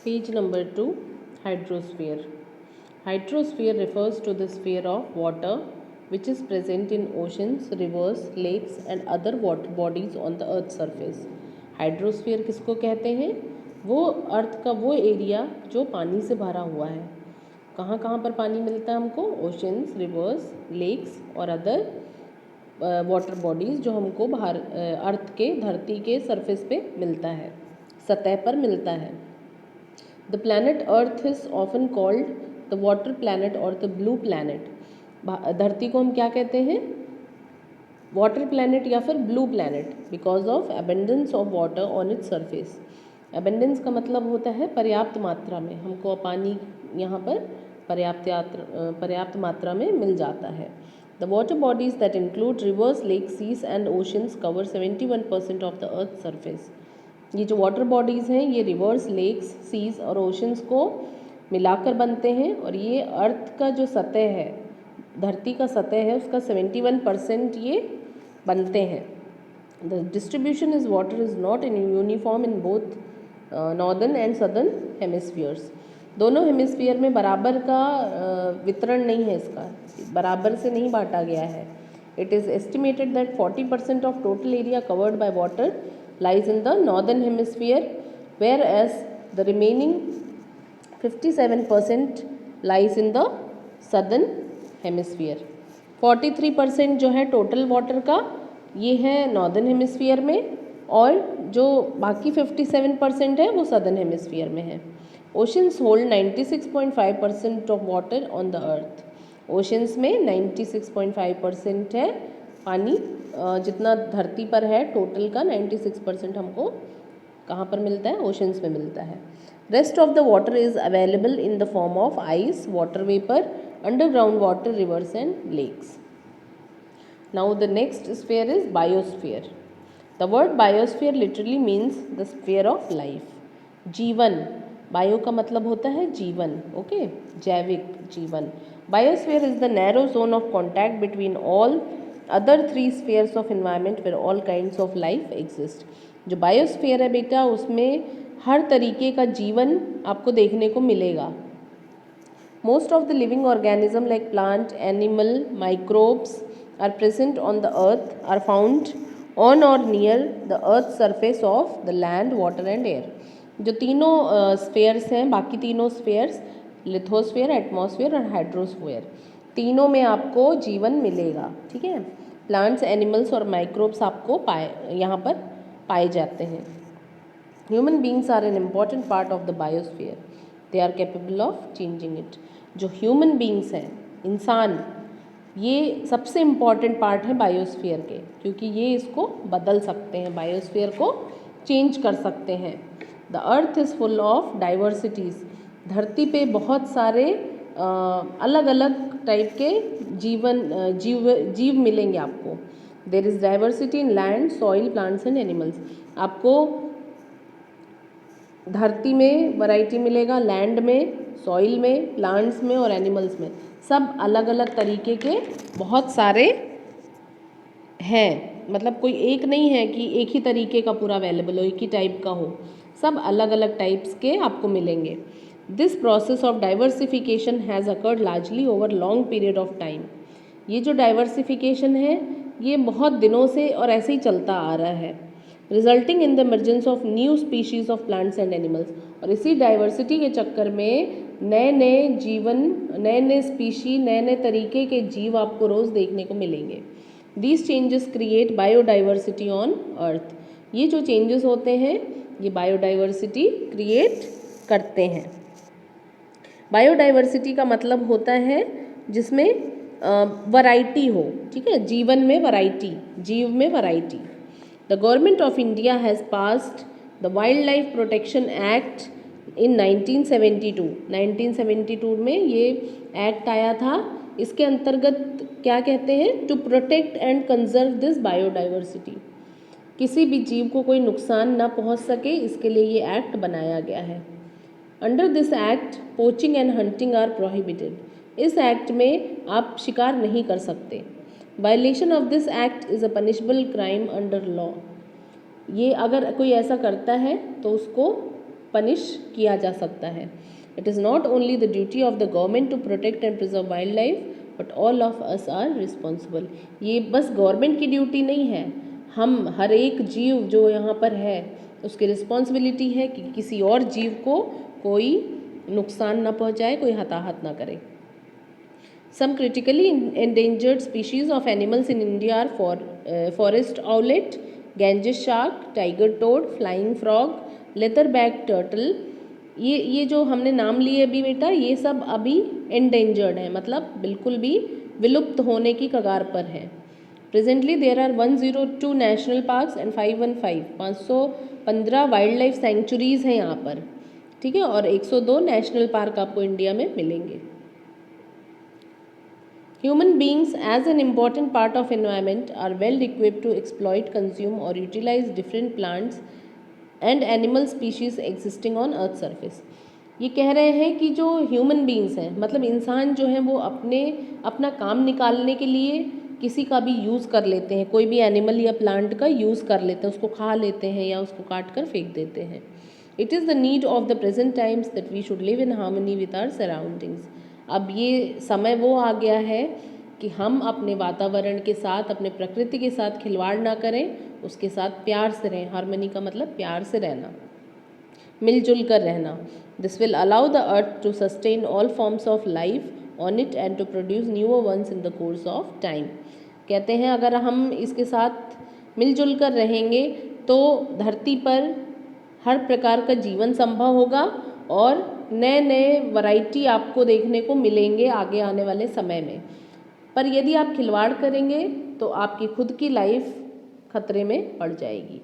Page number 2, Hydrosphere. Hydrosphere refers to the sphere of water which is present in oceans, rivers, lakes and other water bodies on the earth surface. Hydrosphere किसको कहते हैं? वो अर्थ का वो area जो पानी से भरा हुआ है। कहाँ कहाँ पर पानी मिलता है हमको? ओशंस, रिवर्स, लेक्स और अदर वाटर बॉडीज़ जो हमको बाहर अर्थ के धरती के सरफेस पे मिलता है, सतह पर मिलता है। The planet Earth is often called the water planet or the blue planet. धरती को हम क्या कहते हैं? वाटर प्लैनेट या फिर blue planet, because of abundance of water on its surface. Abundance का मतलब होता है पर्याप्त मात्रा में, हमको पानी यहाँ पर पर्याप्त मात्रा में मिल जाता है। The water bodies that include rivers, lake, seas and oceans cover 71% of the earth surface. ये जो वाटर बॉडीज़ हैं ये रिवर्स, लेक्स, सीज और ओशंस को मिलाकर बनते हैं और ये अर्थ का जो सतह है, धरती का सतह है, उसका 71% ये बनते हैं। The distribution is water is not in uniform in both northern and southern hemispheres. दोनों हेमिस्फीयर में बराबर का वितरण नहीं है, इसका बराबर से नहीं बांटा गया है। It is estimated that 40% of total area covered by water lies in the northern hemisphere, whereas the remaining 57% lies in the southern hemisphere. 43% जो है टोटल वाटर का ये है नॉर्दर्न हेमिस्फीयर में और जो बाकी 57% है वो सदर्न हेमिस्फीयर में है। Oceans hold 96.5% of water on the earth. Oceans में 96.5% है पानी, जितना धरती पर है टोटल का 96% हमको कहाँ पर मिलता है? ओशंस में मिलता है। Rest of the water is available in the form of ice, water vapour, underground water, rivers and lakes. Now the next sphere is biosphere. The word biosphere literally means the sphere of life. जीवन, bio का मतलब होता है जीवन, okay, जैविक जीवन। Biosphere is the narrow zone of contact between all other 3 spheres of environment where all kinds of life exist. जो biosphere है बेटा, उसमें हर तरीके का जीवन आपको देखने को मिलेगा। Most of the living organism like plant, animal, microbes are present on the earth are found on or near the earth surface of the land, water and air. जो तीनों स्फीयर्स हैं, बाकी तीनों स्फीयर्स, लिथोस्फीयर, एटमॉस्फेयर और hydrosphere, तीनों में आपको जीवन मिलेगा, ठीक है। प्लांट्स, एनिमल्स और माइक्रोब्स आपको यहाँ पर पाए जाते हैं। Human beings are an important part of the biosphere, they are capable of changing it. जो ह्यूमन बींग्स हैं, इंसान, ये सबसे इम्पॉर्टेंट पार्ट है बायोस्फीयर के, क्योंकि ये इसको बदल सकते हैं, बायोस्फीयर को चेंज कर सकते हैं। The earth is full of diversities. धरती पे बहुत सारे अलग अलग टाइप के जीव मिलेंगे आपको। There is diversity in land, soil, plants and animals. आपको धरती में वैरायटी मिलेगा, लैंड में, सॉइल में, प्लांट्स में और एनिमल्स में। सब अलग अलग तरीके के बहुत सारे हैं, मतलब कोई एक नहीं है कि एक ही तरीके का पूरा अवेलेबल हो, एक ही टाइप का हो, सब अलग अलग टाइप्स के आपको मिलेंगे। This process of diversification has occurred largely over long period of time. ये जो डाइवर्सिफिकेशन है ये बहुत दिनों से और ऐसे ही चलता आ रहा है, resulting in the emergence of new species of plants and animals. और इसी डाइवर्सिटी के चक्कर में नए नए जीवन, नए नए स्पीशी, नए नए तरीके के जीव आपको रोज़ देखने को मिलेंगे। These changes create biodiversity on earth. ये जो चेंजेस होते हैं ये बायोडाइवर्सिटी क्रिएट करते हैं। बायोडाइवर्सिटी का मतलब होता है जिसमें वैरायटी हो, ठीक है, जीवन में वैरायटी, जीव में variety. The government of India has passed the wild life protection act in 1972। 1972 में ये एक्ट आया था। इसके अंतर्गत क्या कहते हैं? To protect and conserve this biodiversity. किसी भी जीव को कोई नुकसान ना पहुंच सके, इसके लिए ये एक्ट बनाया गया है। Under this act poaching and hunting are prohibited. इस एक्ट में आप शिकार नहीं कर सकते। Violation of this act is a punishable crime under law. ये अगर कोई ऐसा करता है तो उसको पनिश किया जा सकता है। It is not only the duty of the government to protect and preserve wild life but all of us are responsible. ये बस गवर्नमेंट की ड्यूटी नहीं है, हम हर एक जीव जो यहाँ पर है उसकी रिस्पॉन्सिबिलिटी है कि किसी और जीव को कोई नुकसान न पहुँचाए, कोई हताहत ना करे। Some critically endangered species of animals in India are forest owlet, Ganges shark, tiger toad, flying frog, leatherback turtle। ये जो हमने नाम लिए अभी बेटा, ये सब अभी endangered हैं, मतलब बिल्कुल भी विलुप्त होने की कगार पर हैं। Presently there are 102 national parks and 515 wild life sanctuaries हैं यहाँ पर, ठीक है, और 102 नेशनल पार्क आपको इंडिया में मिलेंगे। Human beings as an important part of environment are well equipped to exploit, consume or utilize different plants and animal species existing on earth surface। ये कह रहे हैं कि जो ह्यूमन बींग्स हैं, मतलब इंसान जो हैं, वो अपना काम निकालने के लिए किसी का भी यूज़ कर लेते हैं, कोई भी एनिमल या प्लांट का यूज़ कर लेते हैं, उसको खा लेते हैं या उसको काट कर फेंक देते हैं। It is the need of the present times that we should live in harmony with our surroundings. अब ये समय वो आ गया है कि हम अपने वातावरण के साथ, अपने प्रकृति के साथ खिलवाड़ ना करें, उसके साथ प्यार से रहें। हार्मनी का मतलब प्यार से रहना, मिलजुल कर रहना। This will allow the earth to sustain all forms of life on it and to produce newer ones in the course of time. कहते हैं अगर हम इसके साथ मिलजुल कर रहेंगे तो धरती पर हर प्रकार का जीवन संभव होगा और नए नए वैरायटी आपको देखने को मिलेंगे आगे आने वाले समय में। पर यदि आप खिलवाड़ करेंगे तो आपकी खुद की लाइफ खतरे में पड़ जाएगी।